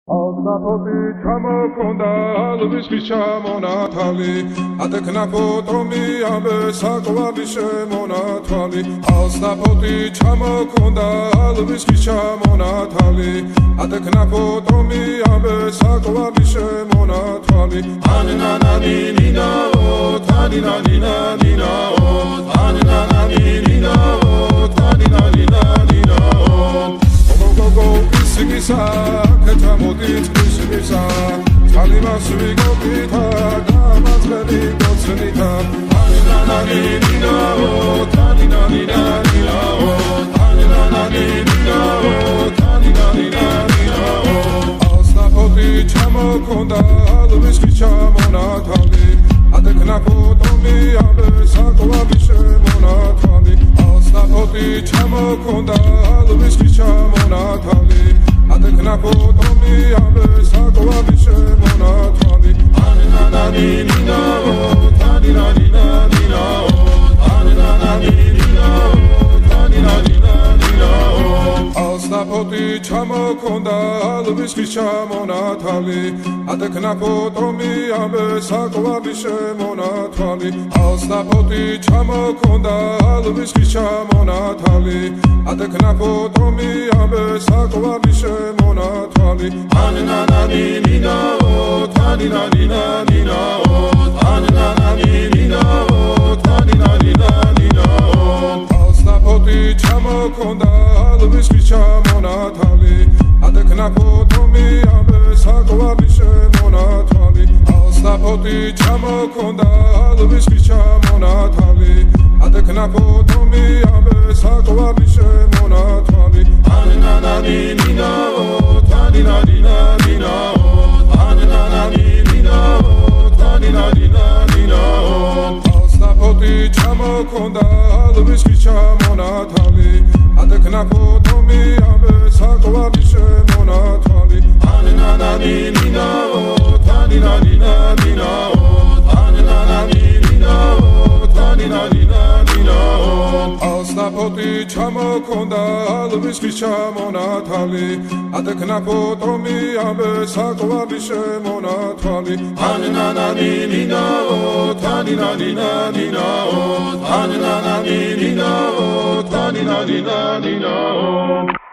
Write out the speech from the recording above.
Alnapoti ჩამოქონდა ალვის ჩამონათალი ატეკნა ფოტომი ამბე საკვარი შემონათვალი ალნაპoti ჩამოქონდა ალვის ჩამონათალი ატეკნა ფოტომი ამბე საკვარი შემონათვალი ანანანინინაო თანინანინანინაო ანანანინინაო თანინანინანინაო გოგო ისგისა კეთამოდით ისგისა ძალიმას ვიგობითა დამაწყები გოცნითა ანანანინინაო თანინანინანინაო ანანანინინაო თანინანინანინაო ალსნაპoti ჩამოქონდა ალვის ჩამონათალი ატეკნა ფოტომი ამბე საკვარი შემონათვალი ალსნაპoti ჩამოქონდა ალვის ჩამონათალი ატეკნა ფოტომი ამბე საკვარი შემონათვალი ანანანინინაო თანინანინანინაო ანანანინინაო თანინანინანინაო ალსნაპoti ჩამოქონდა ალვის ჩამონათალი ატეკნა ფოტომი ამბე საკვარი შემონათვალი ალსნაპoti ჩამოქონდა ალვის ჩამონათალი ატეკნა ფოტომი ამბე საკვარი შემონათვალი ანანანინინაო თანინანინანინაო ანანანინინაო თანინანინანინაო ალსნაპoti ჩამოქონდა ალვის ჩამონათალი ატეკნა ფოტომი ამბე საკვარი შემონათვალი ალსნაპoti ჩამოქონდა ალვის ჩამონათალი ატეკნა ფოტომი ამბე საკვარი შემონათვალი ანანანინინაო თანინანინანინაო ანანანინინაო თანინანინანინაო ალსნაპoti ჩამოქონდა ალვის ჩამონათალი ატეკნა ფოტომი ამბე საკვარი შემონათვალი ანანანინინაო თანინანინანინაო ანანანინინაო თანინანინანინაო ალსნაპoti ჩამოქონდა ალვის ჩამონათალი ატეკნა ფოტომი ამბე საკვარი შემონათვალი ანანანინინაო თანინანინანინაო ანანანინინაო თანინანინანინაო